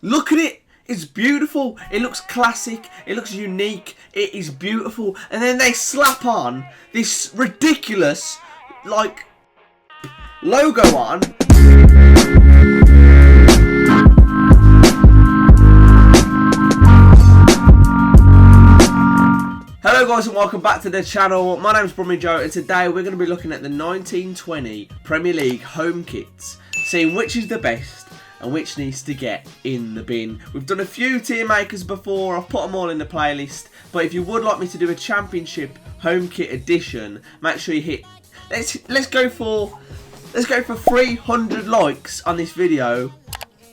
Look at it. It's beautiful. It looks classic. It looks unique. It is beautiful. And then they slap on this ridiculous, like, logo on. Hello guys and welcome back to the channel. My name is Brummy Joe and today we're going to be looking at the 1920 Premier League home kits, seeing which is the best and which needs to get in the bin. We've done a few tier makers before, I've put them all in the playlist, but if you would like me to do a championship home kit edition, make sure you hit, let's go for 300 likes on this video,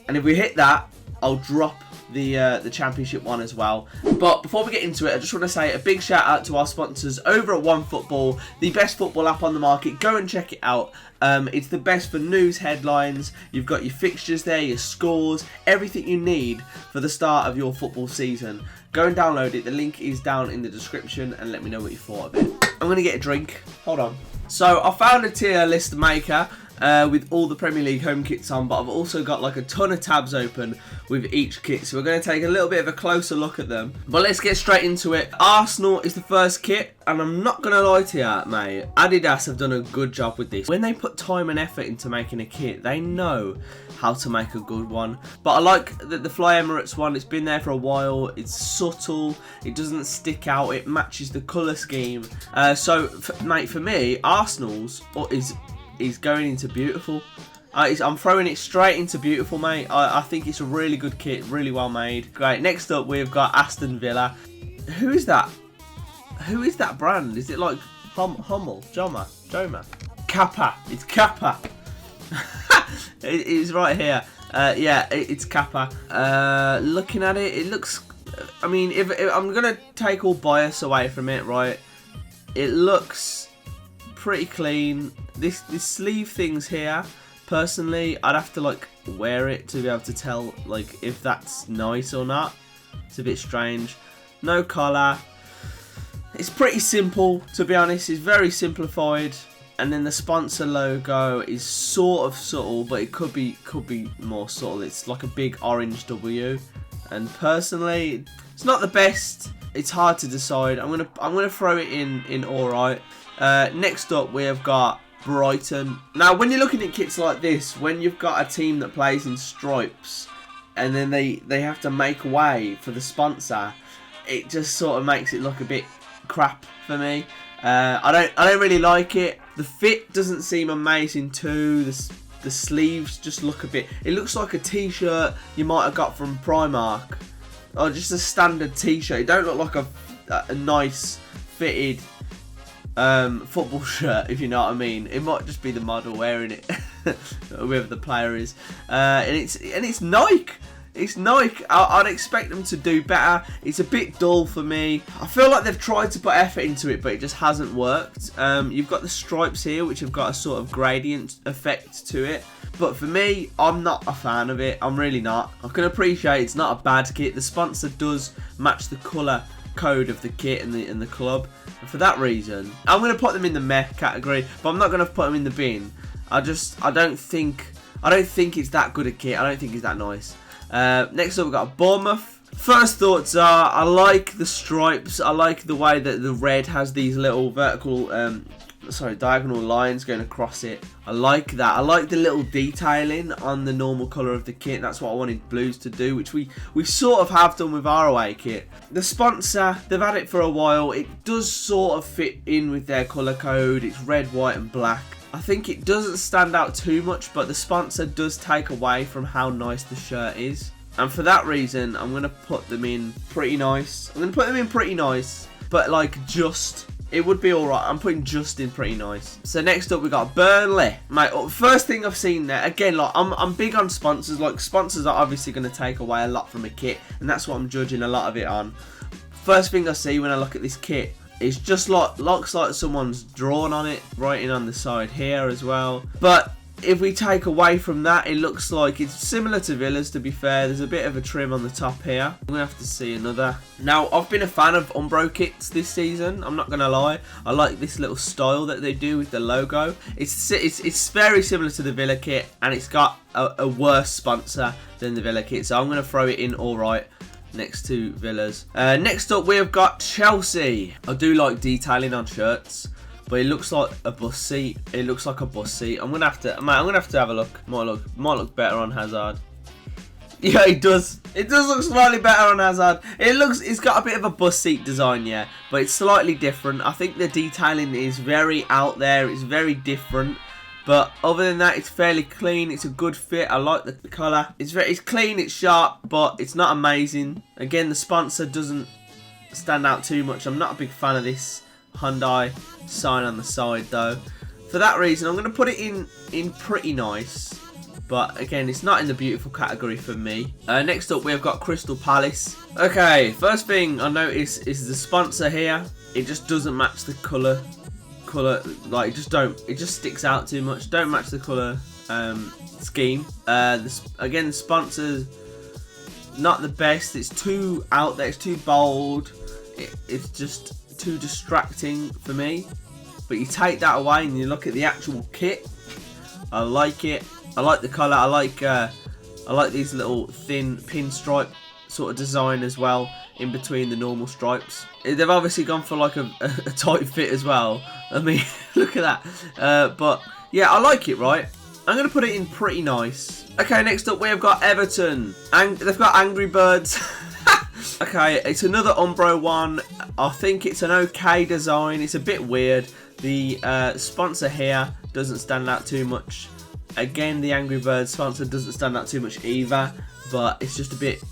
and if we hit that, I'll drop the championship one as well. But before we get into it, I just want to say a big shout out to our sponsors over at OneFootball, the best football app on the market. Go and check it out. It's the best for news headlines. You've got your fixtures there, your scores, everything you need for the start of your football season. Go and download it. The link is down in the description and let me know what you thought of it. I'm going to get a drink. Hold on. So I found a tier list maker with all the Premier League home kits on, but I've also got like a ton of tabs open with each kit, so we're going to take a little bit of a closer look at them. But let's get straight into it. Arsenal is the first kit, and I'm not going to lie to you, mate, Adidas have done a good job with this. When they put time and effort into making a kit, they know how to make a good one. But I like the Fly Emirates one. It's been there for a while. It's subtle. It doesn't stick out. It matches the colour scheme. Mate, for me, Arsenal's is going into beautiful. I'm throwing it straight into beautiful, mate. I think it's a really good kit, really well made. Great. Next up, we've got Aston Villa. Who is that? Who is that brand? Is it like Hummel? Joma? Kappa. It's Kappa. It's right here. Yeah, it's Kappa. Looking at it, it looks... I mean, if I'm going to take all bias away from it, right? It looks pretty clean. This sleeve thing's here. Personally, I'd have to like wear it to be able to tell like if that's nice or not. It's a bit strange. No collar. It's pretty simple, to be honest. It's very simplified. And then the sponsor logo is sort of subtle, but it could be more subtle. It's like a big orange W. And personally, it's not the best. It's hard to decide. I'm gonna throw it in alright. Next up, we have got Brighton. Now, when you're looking at kits like this, when you've got a team that plays in stripes, and then they have to make way for the sponsor, it just sort of makes it look a bit crap for me. I don't really like it. The fit doesn't seem amazing too. The sleeves just look a bit. It looks like a t-shirt you might have got from Primark, or just a standard t-shirt. It don't look like a nice fitted football shirt, if you know what I mean. It might just be the model wearing it, whoever the player is. And it's Nike. It's Nike. I'd expect them to do better. It's a bit dull for me. I feel like they've tried to put effort into it, but it just hasn't worked. You've got the stripes here, which have got a sort of gradient effect to it. But for me, I'm not a fan of it. I'm really not. I can appreciate it's not a bad kit. The sponsor does match the colour code of the kit and the club, and for that reason I'm going to put them in the meh category, but I'm not going to put them in the bin. I don't think it's that good a kit. I don't think it's that nice. Next up, we've got Balmer. First thoughts are, I like the stripes. I like the way that the red has these little diagonal lines going across it. I like that. I like the little detailing on the normal colour of the kit. That's what I wanted Blues to do, which we sort of have done with our away kit. The sponsor, they've had it for a while. It does sort of fit in with their colour code. It's red, white and black. I think it doesn't stand out too much, but the sponsor does take away from how nice the shirt is. And for that reason, I'm going to put them in pretty nice. But like just... it would be alright. I'm putting just in pretty nice. So next up we got Burnley. Mate, first thing I've seen there, again, like I'm big on sponsors. Like sponsors are obviously going to take away a lot from a kit, and that's what I'm judging a lot of it on. First thing I see when I look at this kit is just looks like someone's drawn on it, writing on the side here as well. But if we take away from that, it looks like it's similar to Villa's, to be fair. There's a bit of a trim on the top here. I'm going to have to see another. Now, I've been a fan of Umbro kits this season. I'm not going to lie. I like this little style that they do with the logo. It's very similar to the Villa kit, and it's got a worse sponsor than the Villa kit. So I'm going to throw it in all right next to Villa's. Next up, we have got Chelsea. I do like detailing on shirts, but it looks like a bus seat. It looks like a bus seat. I'm gonna have to have a look. Might look better on Hazard. Yeah, it does. It does look slightly better on Hazard. It's got a bit of a bus seat design, yeah, but it's slightly different. I think the detailing is very out there. It's very different. But other than that, it's fairly clean. It's a good fit. I like the colour. It's clean. It's sharp, but it's not amazing. Again, the sponsor doesn't stand out too much. I'm not a big fan of this Hyundai sign on the side though. For that reason, I'm going to put it in pretty nice, but again, it's not in the beautiful category for me. Next up, we have got Crystal Palace. Okay, first thing I notice is the sponsor here. It just doesn't match the colour, like it just sticks out too much. Don't match the colour scheme. Again, the sponsor's not the best. It's too out there. It's too bold. It's just too distracting for me. But you take that away and you look at the actual kit. I like it. I like the colour. I like these little thin pinstripe sort of design as well in between the normal stripes. They've obviously gone for like a tight fit as well. I mean, look at that. But yeah, I like it, right? I'm going to put it in pretty nice. Okay, next up we have got Everton. They've got Angry Birds. Okay, it's another Umbro one. I think it's an okay design. It's a bit weird. The sponsor here doesn't stand out too much. Again, the Angry Birds sponsor doesn't stand out too much either. But it's just a bit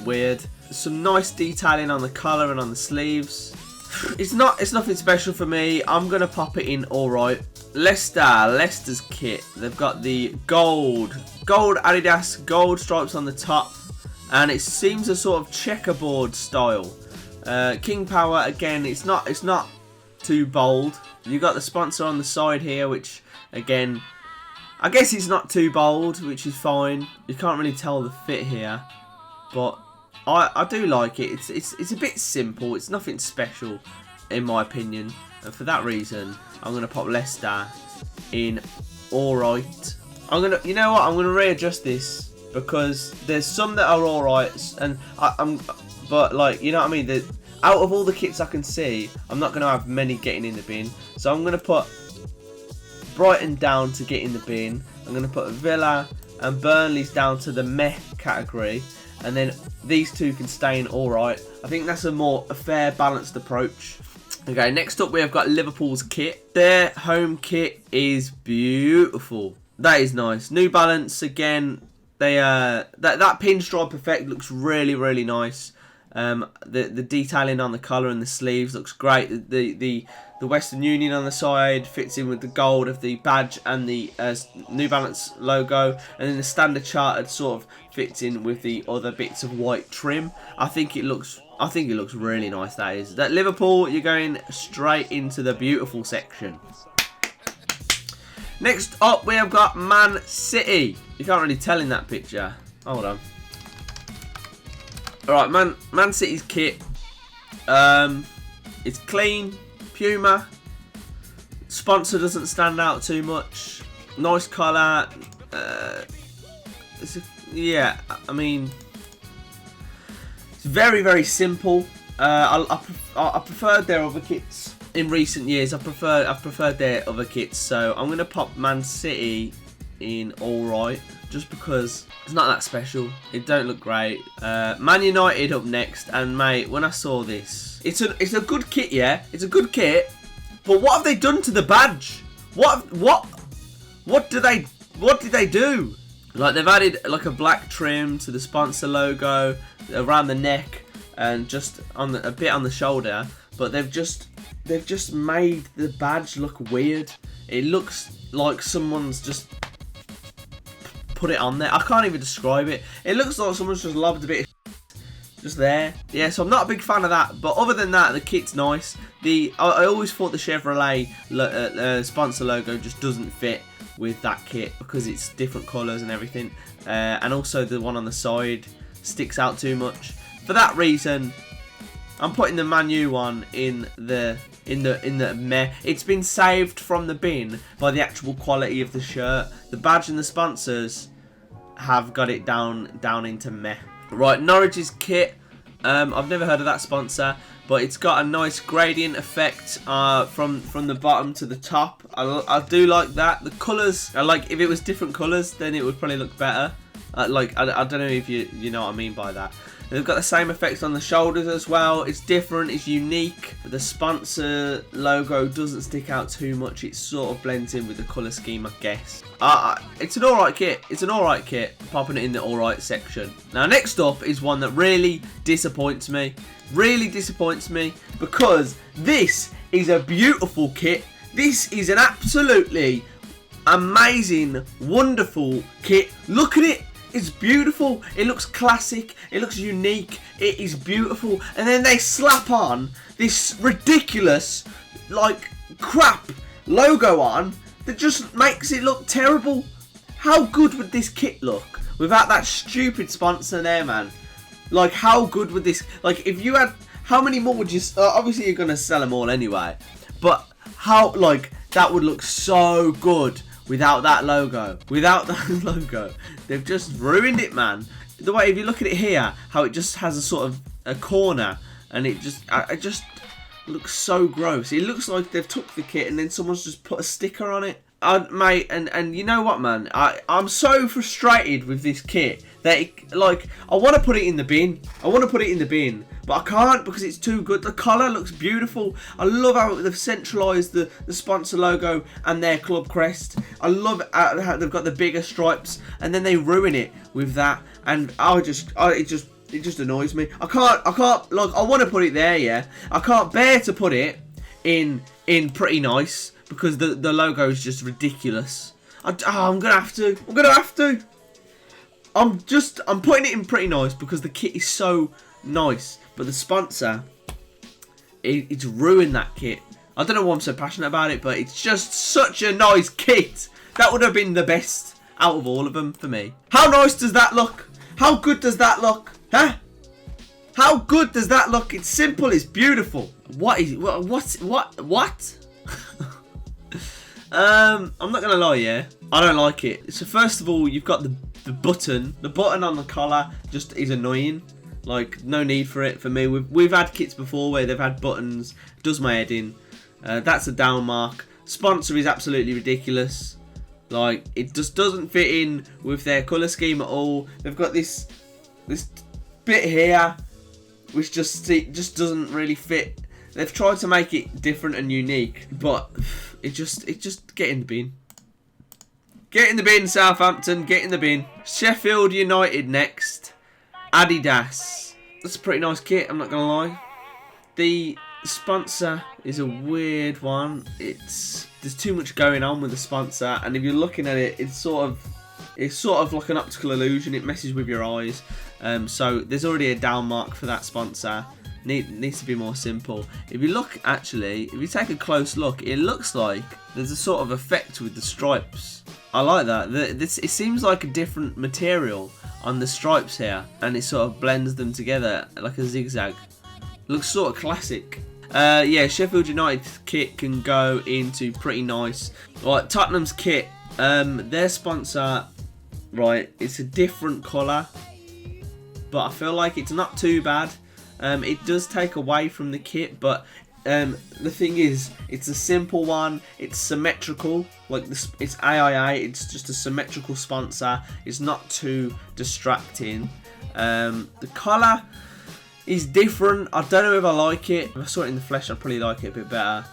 weird. Some nice detailing on the collar and on the sleeves. It's nothing special for me. I'm gonna pop it in all right. Leicester's kit. They've got the gold Adidas gold stripes on the top, and it seems a sort of checkerboard style. King Power, again, it's not too bold. You got the sponsor on the side here, which again, I guess it's not too bold, which is fine. You can't really tell the fit here, but I do like it. It's a bit simple. It's nothing special, in my opinion. And for that reason, I'm gonna pop Leicester in all right. You know what? I'm gonna readjust this because there's some that are all right, and but like, you know what I mean. Out of all the kits I can see, I'm not gonna have many getting in the bin. So I'm gonna put Brighton down to get in the bin. I'm gonna put Villa and Burnley's down to the meh category. And then these two can stay in all right. I think that's a fair, balanced approach. Okay, next up we have got Liverpool's kit. Their home kit is beautiful. That is nice. New Balance again. They that pinstripe effect looks really, really nice. The detailing on the collar and the sleeves looks great. The Western Union on the side fits in with the gold of the badge and the New Balance logo, and then the standard chartered sort of fits in with the other bits of white trim. I think it looks really nice. That Liverpool, you're going straight into the beautiful section. Next up, we have got Man City. You can't really tell in that picture. Hold on. Alright, Man City's kit. It's clean. Puma. Sponsor doesn't stand out too much. Nice colour. Yeah, I mean, it's very, very simple. I preferred their other kits in recent years. I've preferred their other kits, so I'm gonna pop Man City in all right, just because it's not that special. It don't look great. Man United up next, and mate, when I saw this, it's a good kit, yeah. It's a good kit, but what have they done to the badge? What did they do? Like, they've added like a black trim to the sponsor logo around the neck and just on a bit on the shoulder, but they've just made the badge look weird. It looks like someone's just put it on there. I can't even describe it. It looks like someone's just lobbed a bit of just there. Yeah, so I'm not a big fan of that. But other than that, the kit's nice. I always thought the Chevrolet sponsor logo just doesn't fit with that kit because it's different colours and everything, and also the one on the side sticks out too much. For that reason, I'm putting the Man U one in the meh. It's been saved from the bin by the actual quality of the shirt. The badge and the sponsors have got it down into meh. Right, NoraG's kit. I've never heard of that sponsor, but it's got a nice gradient effect from the bottom to the top. I do like that. The colours, like if it was different colours, then it would probably look better. I don't know if you know what I mean by that. They've got the same effects on the shoulders as well. It's different, it's unique. The sponsor logo doesn't stick out too much. It sort of blends in with the colour scheme, I guess. It's an alright kit. It's an alright kit. Popping it in the alright section. Now, next up is one that really disappoints me. Really disappoints me because this is a beautiful kit. This is an absolutely amazing, wonderful kit. Look at it. It's beautiful. It looks classic. It looks unique. It is beautiful. And then they slap on this ridiculous, like, crap logo on that just makes it look terrible. How good would this kit look without that stupid sponsor there, man? Like, how good would this... Like, if you had... How many more would you... obviously, you're going to sell them all anyway. But how... Like, that would look so good without that logo. Without that logo. They've just ruined it, man. The way, if you look at it here, how it just has a sort of a corner, and it just looks so gross. It looks like they've took the kit and then someone's just put a sticker on it. Mate, and you know what, man? I'm so frustrated with this kit that I want to put it in the bin. I want to put it in the bin, but I can't because it's too good. The colour looks beautiful. I love how they've centralised the sponsor logo and their club crest. I love how they've got the bigger stripes, and then they ruin it with that. And it just annoys me. I can't. Like, I want to put it there, yeah. I can't bear to put it in pretty nice because the logo is just ridiculous. I'm gonna have to. I'm putting it in pretty nice because the kit is so nice, but the sponsor, it's ruined that kit. I don't know why I'm so passionate about it, but it's just such a nice kit. That would have been the best out of all of them for me. How nice does that look? How good does that look? Huh? How good does that look? It's simple, it's beautiful. What is it? What? I'm not gonna lie, yeah. I don't like it. So first of all, you've got the button. The button on the collar just is annoying. Like, no need for it for me. We've had kits before where they've had buttons. Does my head in. That's a down mark. Sponsor is absolutely ridiculous. Like, it just doesn't fit in with their colour scheme at all. They've got this bit here, which just doesn't really fit. They've tried to make it different and unique, but it just get in the bin. Get in the bin, Southampton. Get in the bin. Sheffield United next. Adidas. That's a pretty nice kit, I'm not gonna lie. The sponsor is a weird one. There's too much going on with the sponsor, and if you're looking at it, it's sort of like an optical illusion. It messes with your eyes. So there's already a down mark for that sponsor. Needs to be more simple. If you look, actually, if you take a close look, it looks like there's a sort of effect with the stripes. I like that. It seems like a different material on the stripes here, and it sort of blends them together like a zigzag. Looks sort of classic. Yeah, Sheffield United kit can go into pretty nice. Right, Tottenham's kit. Their sponsor, right, it's a different colour, but I feel like it's not too bad. It does take away from the kit, but the thing is, it's a simple one. It's symmetrical, like this. It's AIA. It's just a symmetrical sponsor. It's not too distracting. The colour is different. I don't know if I like it. If I saw it in the flesh, I'd probably like it a bit better.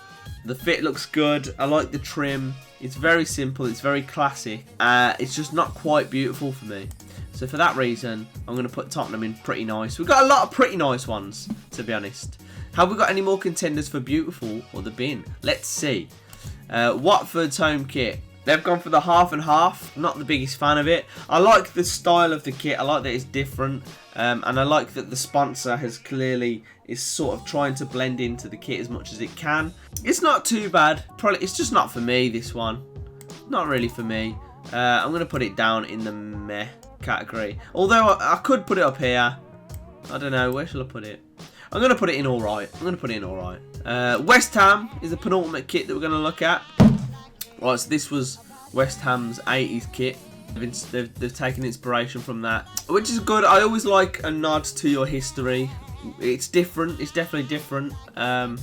The fit looks good. I like the trim. It's very simple. It's very classic. It's just not quite beautiful for me. So for that reason, I'm going to put Tottenham in pretty nice. We've got a lot of pretty nice ones, to be honest. Have we got any more contenders for beautiful or the bin? Let's see. Watford's home kit. They've gone for the half and half. Not the biggest fan of it. I like the style of the kit. I like that it's different. And I like that the sponsor is sort of trying to blend into the kit as much as it can. It's not too bad. Probably it's just not for me, this one. not really for me. I'm going to put it down in the meh category. Although I could put it up here. I don't know. Where shall I put it? I'm going to put it in alright. West Ham is the penultimate kit that we're going to look at. Right, so this was West Ham's 80s kit. They've taken inspiration from that, which is good. I always like a nod to your history. It's different. It's definitely different. Can't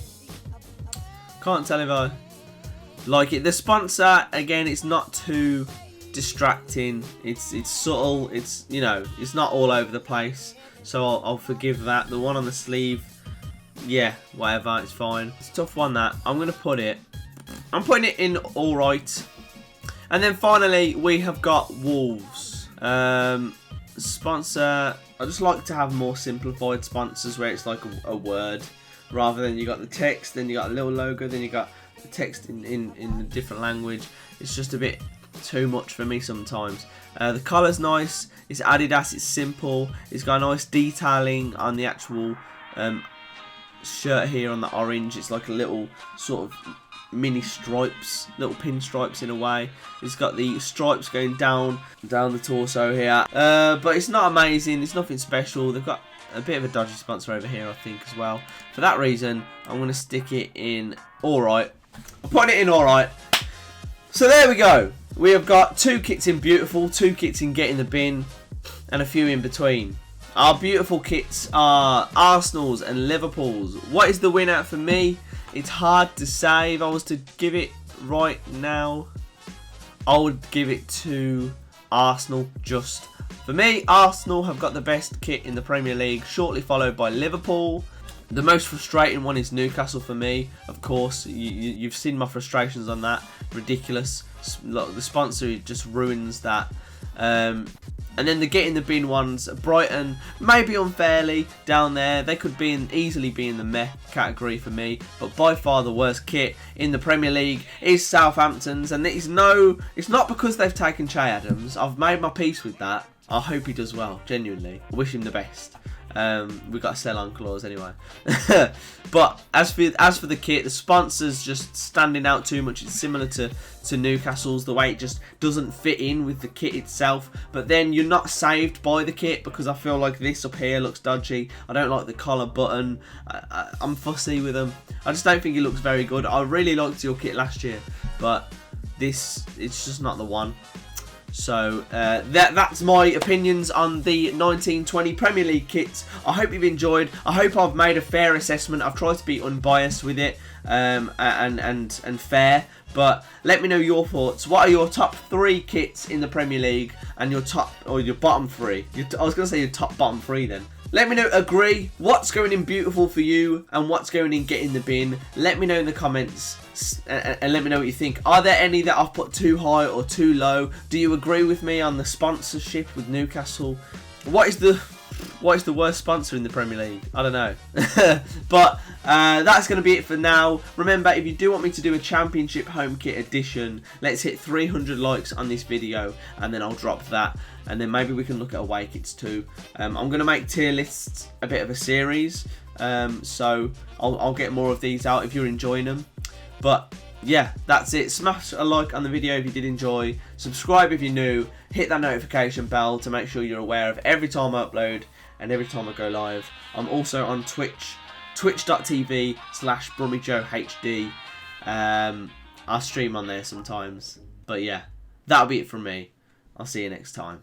tell if I like it. The sponsor, again, it's not too distracting. It's subtle. It's, you know, it's not all over the place. So I'll forgive that. The one on the sleeve, yeah, whatever, it's fine. It's a tough one, that. I'm putting it in alright. And then finally, we have got Wolves. Sponsor, I just like to have more simplified sponsors where it's like a word, rather than you got the text, then you got a little logo, then you got the text in a different language. It's just a bit too much for me sometimes. The colour's nice, it's Adidas, it's simple, it's got a nice detailing on the actual shirt here on the orange. It's like a little sort of mini stripes, little pinstripes in a way. It's got the stripes going down the torso here, but it's not amazing, it's nothing special. They've got a bit of a dodgy sponsor over here, I think, as well. For that reason, I'm going to stick it in alright. I'm putting it in alright. So there we go. We have got 2 kits in beautiful, 2 kits in get in the bin, and a few in between. Our beautiful kits are Arsenal's and Liverpool's. What is the winner for me? It's hard to say. If I was to give it right now, I would give it to Arsenal. Just for me, Arsenal have got the best kit in the Premier League, shortly followed by Liverpool. The most frustrating one is Newcastle for me. Of course, you've seen my frustrations on that. Ridiculous. The sponsor just ruins that. And then the get in the bin ones, Brighton, maybe unfairly down there. They could easily be in the meh category for me. But by far the worst kit in the Premier League is Southampton's. And it's not because they've taken Che Adams. I've made my peace with that. I hope he does well, genuinely. I wish him the best. We've got a sell-on clause anyway. But as for the kit, the sponsor's just standing out too much. It's similar to Newcastle's, the way it just doesn't fit in with the kit itself. But then you're not saved by the kit, because I feel like this up here looks dodgy. I don't like the collar button. I'm fussy with them. I just don't think it looks very good. I really liked your kit last year, but it's just not the one. So that's my opinions on the 1920 Premier League kits. I hope you've enjoyed. I hope I've made a fair assessment. I've tried to be unbiased with it and fair. But let me know your thoughts. What are your top 3 kits in the Premier League and your bottom 3? I was going to say your top bottom 3 then. Let me know, agree, what's going in beautiful for you and what's going in get in the bin. Let me know in the comments and let me know what you think. Are there any that I've put too high or too low? Do you agree with me on the sponsorship with Newcastle? What is the worst sponsor in the Premier League? I don't know. But that's going to be it for now. Remember, if you do want me to do a Championship home kit edition, let's hit 300 likes on this video and then I'll drop that. And then maybe we can look at away kits too. I'm going to make tier lists a bit of a series. So I'll get more of these out if you're enjoying them. But yeah, that's it. Smash a like on the video if you did enjoy. Subscribe if you're new. Hit that notification bell to make sure you're aware of every time I upload and every time I go live. I'm also on Twitch, twitch.tv/BrummyJoeHD. I stream on there sometimes. But yeah, that'll be it from me. I'll see you next time.